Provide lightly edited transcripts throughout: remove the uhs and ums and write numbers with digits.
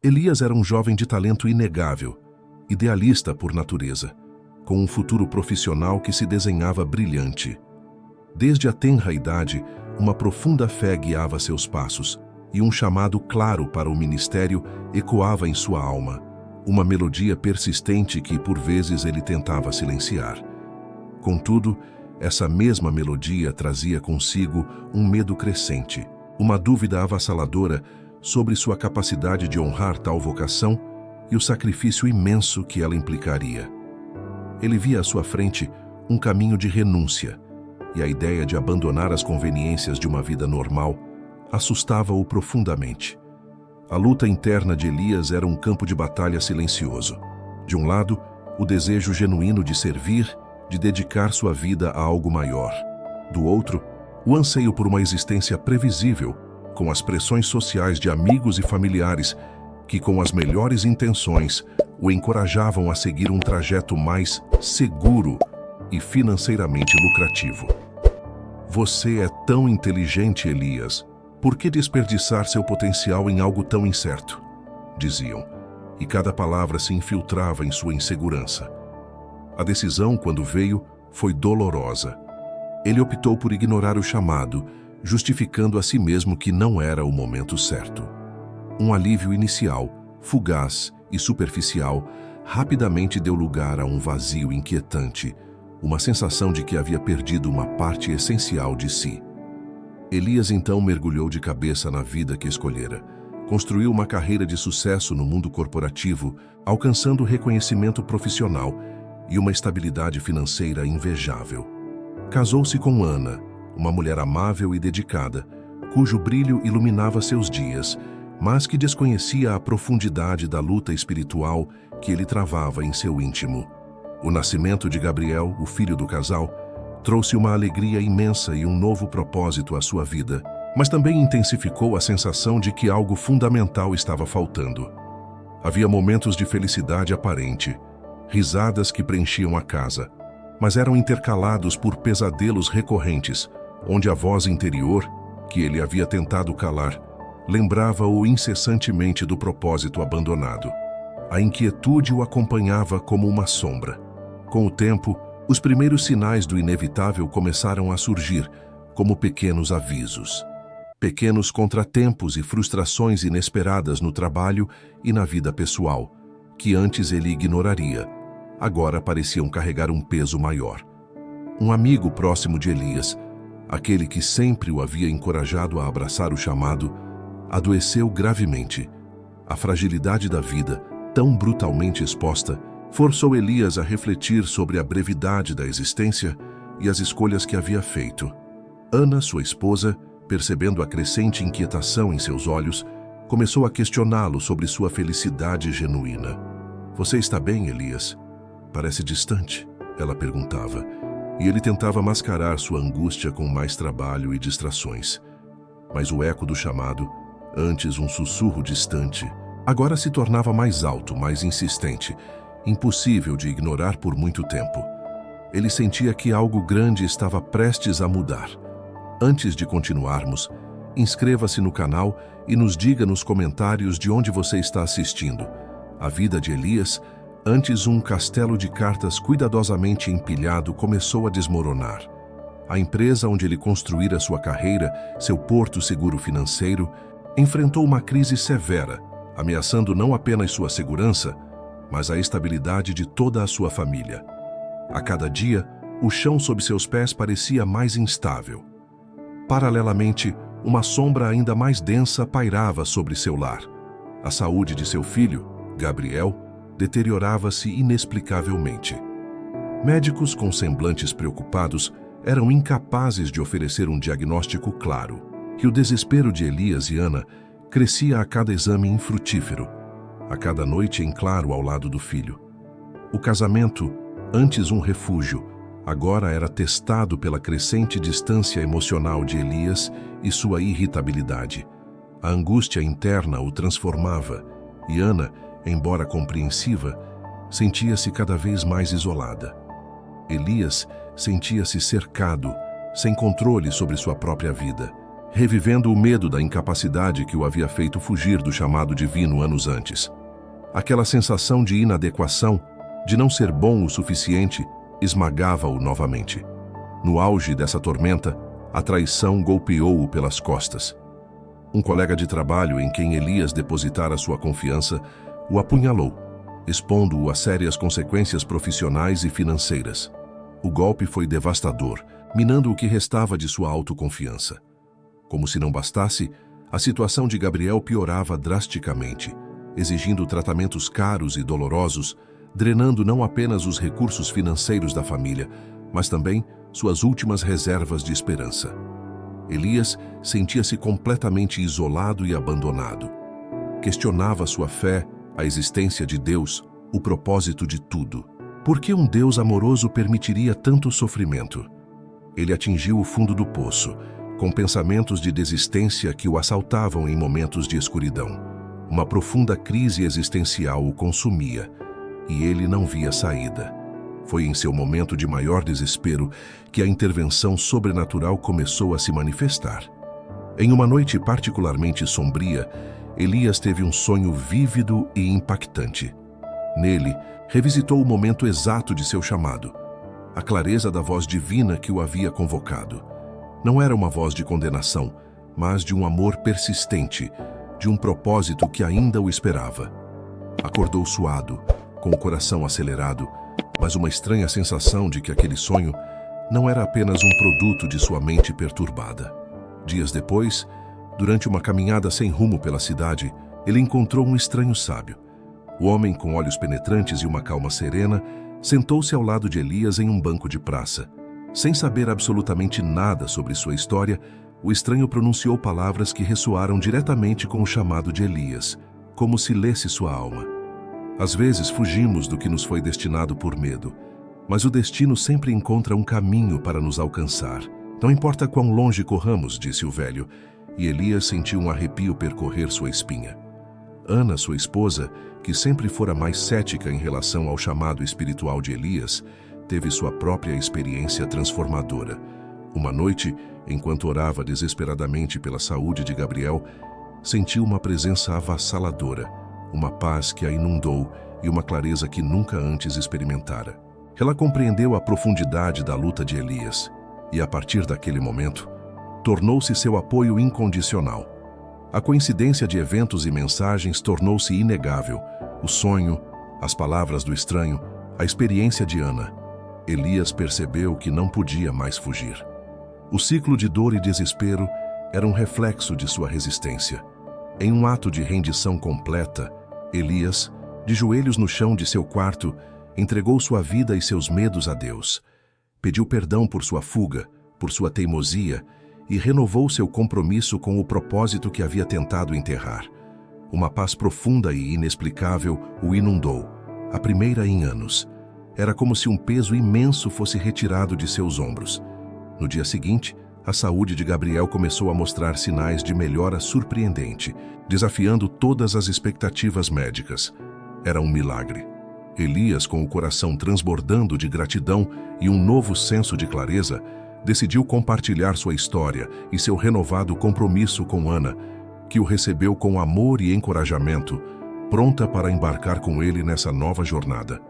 Elias era um jovem de talento inegável, idealista por natureza, com um futuro profissional que se desenhava brilhante. Desde a tenra idade, uma profunda fé guiava seus passos, e um chamado claro para o ministério ecoava em sua alma, uma melodia persistente que, por vezes, ele tentava silenciar. Contudo, essa mesma melodia trazia consigo um medo crescente, uma dúvida avassaladora sobre sua capacidade de honrar tal vocação e o sacrifício imenso que ela implicaria. Ele via à sua frente um caminho de renúncia, e a ideia de abandonar as conveniências de uma vida normal assustava-o profundamente. A luta interna de Elias era um campo de batalha silencioso. De um lado, o desejo genuíno de servir, de dedicar sua vida a algo maior. Do outro, o anseio por uma existência previsível, com as pressões sociais de amigos e familiares que, com as melhores intenções, o encorajavam a seguir um trajeto mais seguro e financeiramente lucrativo. Você é tão inteligente, Elias. Por que desperdiçar seu potencial em algo tão incerto? Diziam, e cada palavra se infiltrava em sua insegurança. A decisão, quando veio, foi dolorosa. Ele optou por ignorar o chamado, justificando a si mesmo que não era o momento certo. Um alívio inicial, fugaz e superficial, rapidamente deu lugar a um vazio inquietante, uma sensação de que havia perdido uma parte essencial de si. Elias então mergulhou de cabeça na vida que escolhera. Construiu uma carreira de sucesso no mundo corporativo, alcançando reconhecimento profissional e uma estabilidade financeira invejável. Casou-se com Ana, uma mulher amável e dedicada, cujo brilho iluminava seus dias, mas que desconhecia a profundidade da luta espiritual que ele travava em seu íntimo. O nascimento de Gabriel, o filho do casal, trouxe uma alegria imensa e um novo propósito à sua vida, mas também intensificou a sensação de que algo fundamental estava faltando. Havia momentos de felicidade aparente, risadas que preenchiam a casa, mas eram intercalados por pesadelos recorrentes, onde a voz interior, que ele havia tentado calar, lembrava-o incessantemente do propósito abandonado. A inquietude o acompanhava como uma sombra. Com o tempo, os primeiros sinais do inevitável começaram a surgir, como pequenos avisos. Pequenos contratempos e frustrações inesperadas no trabalho e na vida pessoal, que antes ele ignoraria, agora pareciam carregar um peso maior. Um amigo próximo de Elias, aquele que sempre o havia encorajado a abraçar o chamado, adoeceu gravemente. A fragilidade da vida, tão brutalmente exposta, forçou Elias a refletir sobre a brevidade da existência e as escolhas que havia feito. Ana, sua esposa, percebendo a crescente inquietação em seus olhos, começou a questioná-lo sobre sua felicidade genuína. "Você está bem, Elias? Parece distante", ela perguntava, e ele tentava mascarar sua angústia com mais trabalho e distrações. Mas o eco do chamado, antes um sussurro distante, agora se tornava mais alto, mais insistente, impossível de ignorar por muito tempo. Ele sentia que algo grande estava prestes a mudar. Antes de continuarmos, inscreva-se no canal e nos diga nos comentários de onde você está assistindo. A vida de Elias, antes um castelo de cartas cuidadosamente empilhado, começou a desmoronar. A empresa onde ele construíra sua carreira, seu porto seguro financeiro, enfrentou uma crise severa, ameaçando não apenas sua segurança, mas a estabilidade de toda a sua família. A cada dia, o chão sob seus pés parecia mais instável. Paralelamente, uma sombra ainda mais densa pairava sobre seu lar. A saúde de seu filho, Gabriel, deteriorava-se inexplicavelmente. Médicos com semblantes preocupados eram incapazes de oferecer um diagnóstico claro, e o desespero de Elias e Ana crescia a cada exame infrutífero, a cada noite em claro ao lado do filho. O casamento, antes um refúgio, agora era testado pela crescente distância emocional de Elias e sua irritabilidade. A angústia interna o transformava, e Ana, embora compreensiva, sentia-se cada vez mais isolada. Elias sentia-se cercado, sem controle sobre sua própria vida. revivendo o medo da incapacidade que o havia feito fugir do chamado divino anos antes. Aquela sensação de inadequação, de não ser bom o suficiente, esmagava-o novamente. No auge dessa tormenta, a traição golpeou-o pelas costas. Um colega de trabalho em quem Elias depositara sua confiança o apunhalou, expondo-o a sérias consequências profissionais e financeiras. O golpe foi devastador, minando o que restava de sua autoconfiança. Como se não bastasse, a situação de Gabriel piorava drasticamente, exigindo tratamentos caros e dolorosos, drenando não apenas os recursos financeiros da família, mas também suas últimas reservas de esperança. Elias sentia-se completamente isolado e abandonado. Questionava sua fé, a existência de Deus, o propósito de tudo. Por que um Deus amoroso permitiria tanto sofrimento? Ele atingiu o fundo do poço, com pensamentos de desistência que o assaltavam em momentos de escuridão. Uma profunda crise existencial o consumia, e ele não via saída. Foi em seu momento de maior desespero que a intervenção sobrenatural começou a se manifestar. Em uma noite particularmente sombria, Elias teve um sonho vívido e impactante. Nele, revisitou o momento exato de seu chamado, a clareza da voz divina que o havia convocado. Não era uma voz de condenação, mas de um amor persistente, de um propósito que ainda o esperava. Acordou suado, com o coração acelerado, mas uma estranha sensação de que aquele sonho não era apenas um produto de sua mente perturbada. Dias depois, durante uma caminhada sem rumo pela cidade, ele encontrou um estranho sábio. O homem, com olhos penetrantes e uma calma serena, sentou-se ao lado de Elias em um banco de praça. Sem saber absolutamente nada sobre sua história, o estranho pronunciou palavras que ressoaram diretamente com o chamado de Elias, como se lesse sua alma. Às vezes fugimos do que nos foi destinado por medo, mas o destino sempre encontra um caminho para nos alcançar. Não importa quão longe corramos, disse o velho, e Elias sentiu um arrepio percorrer sua espinha. Ana, sua esposa, que sempre fora mais cética em relação ao chamado espiritual de Elias, teve sua própria experiência transformadora. Uma noite, enquanto orava desesperadamente pela saúde de Gabriel, sentiu uma presença avassaladora, uma paz que a inundou e uma clareza que nunca antes experimentara. Ela compreendeu a profundidade da luta de Elias e, a partir daquele momento, tornou-se seu apoio incondicional. A coincidência de eventos e mensagens tornou-se inegável. O sonho, as palavras do estranho, a experiência de Ana. Elias percebeu que não podia mais fugir. O ciclo de dor e desespero era um reflexo de sua resistência. Em um ato de rendição completa, Elias, de joelhos no chão de seu quarto, entregou sua vida e seus medos a Deus. Pediu perdão por sua fuga, por sua teimosia, e renovou seu compromisso com o propósito que havia tentado enterrar. Uma paz profunda e inexplicável o inundou, a primeira em anos. Era como se um peso imenso fosse retirado de seus ombros. No dia seguinte, a saúde de Gabriel começou a mostrar sinais de melhora surpreendente, desafiando todas as expectativas médicas. Era um milagre. Elias, com o coração transbordando de gratidão e um novo senso de clareza, decidiu compartilhar sua história e seu renovado compromisso com Ana, que o recebeu com amor e encorajamento, pronta para embarcar com ele nessa nova jornada.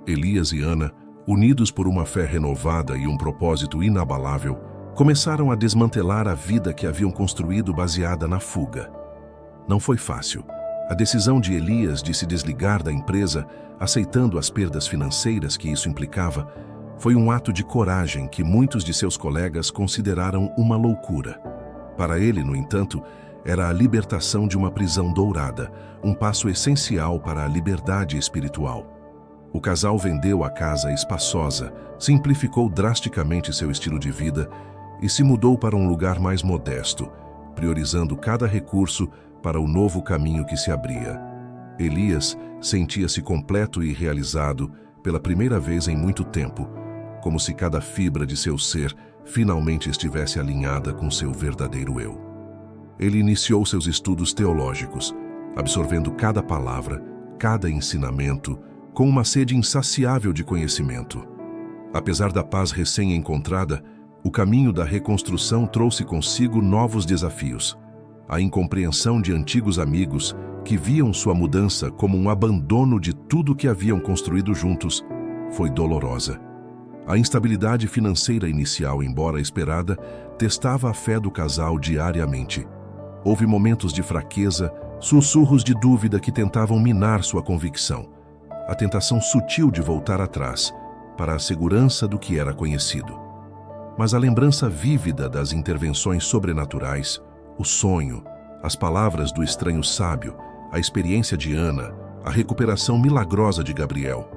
Elias e Ana, unidos por uma fé renovada e um propósito inabalável, começaram a desmantelar a vida que haviam construído baseada na fuga. Não foi fácil. A decisão de Elias de se desligar da empresa, aceitando as perdas financeiras que isso implicava, foi um ato de coragem que muitos de seus colegas consideraram uma loucura. Para ele, no entanto, era a libertação de uma prisão dourada, um passo essencial para a liberdade espiritual. O casal vendeu a casa espaçosa, simplificou drasticamente seu estilo de vida e se mudou para um lugar mais modesto, priorizando cada recurso para o novo caminho que se abria. Elias sentia-se completo e realizado pela primeira vez em muito tempo, como se cada fibra de seu ser finalmente estivesse alinhada com seu verdadeiro eu. Ele iniciou seus estudos teológicos, absorvendo cada palavra, cada ensinamento, com uma sede insaciável de conhecimento. Apesar da paz recém-encontrada, O caminho da reconstrução trouxe consigo novos desafios. A incompreensão de antigos amigos que viam sua mudança como um abandono de tudo que haviam construído juntos foi dolorosa. A instabilidade financeira inicial, embora esperada, testava a fé do casal diariamente. Houve momentos de fraqueza, sussurros de dúvida que tentavam minar sua convicção. A tentação sutil de voltar atrás, para a segurança do que era conhecido. Mas a lembrança vívida das intervenções sobrenaturais, o sonho, as palavras do estranho sábio, a experiência de Ana, a recuperação milagrosa de Gabriel,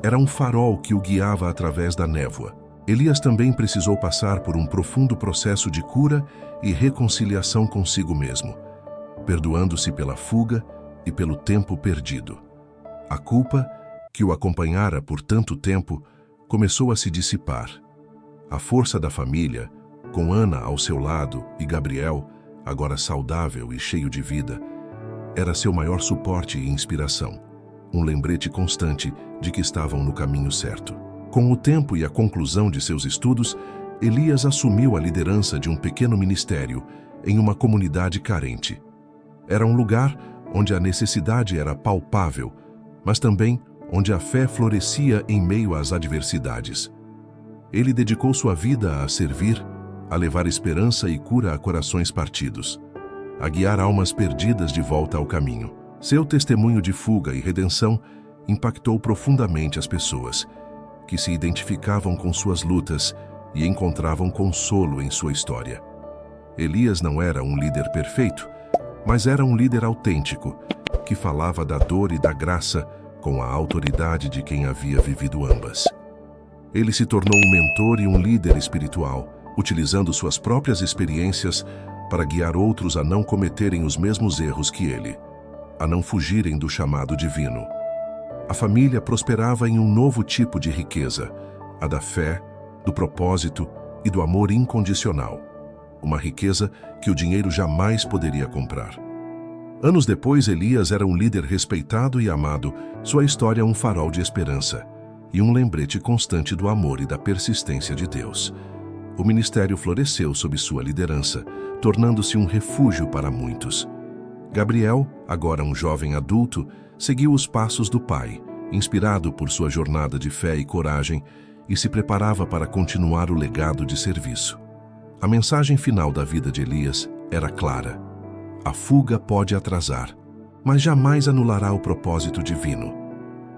era um farol que o guiava através da névoa. Elias também precisou passar por um profundo processo de cura e reconciliação consigo mesmo, perdoando-se pela fuga e pelo tempo perdido. A culpa, que o acompanhara por tanto tempo, começou a se dissipar. A força da família, com Ana ao seu lado e Gabriel, agora saudável e cheio de vida, era seu maior suporte e inspiração, um lembrete constante de que estavam no caminho certo. Com o tempo e a conclusão de seus estudos, Elias assumiu a liderança de um pequeno ministério em uma comunidade carente. Era um lugar onde a necessidade era palpável, mas também onde a fé florescia em meio às adversidades. Ele dedicou sua vida a servir, a levar esperança e cura a corações partidos, a guiar almas perdidas de volta ao caminho. Seu testemunho de fuga e redenção impactou profundamente as pessoas, que se identificavam com suas lutas e encontravam consolo em sua história. Elias não era um líder perfeito, mas era um líder autêntico, que falava da dor e da graça com a autoridade de quem havia vivido ambas. Ele se tornou um mentor e um líder espiritual, utilizando suas próprias experiências para guiar outros a não cometerem os mesmos erros que ele, a não fugirem do chamado divino. A família prosperava em um novo tipo de riqueza, a da fé, do propósito e do amor incondicional. Uma riqueza que o dinheiro jamais poderia comprar. Anos depois, Elias era um líder respeitado e amado, sua história um farol de esperança e um lembrete constante do amor e da persistência de Deus. O ministério floresceu sob sua liderança, tornando-se um refúgio para muitos. Gabriel, agora um jovem adulto, seguiu os passos do pai, inspirado por sua jornada de fé e coragem, e se preparava para continuar o legado de serviço. A mensagem final da vida de Elias era clara. A fuga pode atrasar, mas jamais anulará o propósito divino.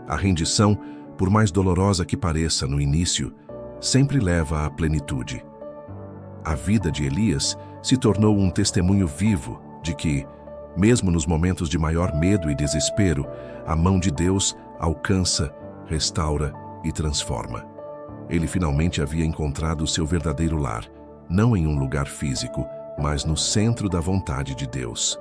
A rendição, por mais dolorosa que pareça no início, sempre leva à plenitude. A vida de Elias se tornou um testemunho vivo de que, mesmo nos momentos de maior medo e desespero, a mão de Deus alcança, restaura e transforma. Ele finalmente havia encontrado seu verdadeiro lar, não em um lugar físico, mas no centro da vontade de Deus.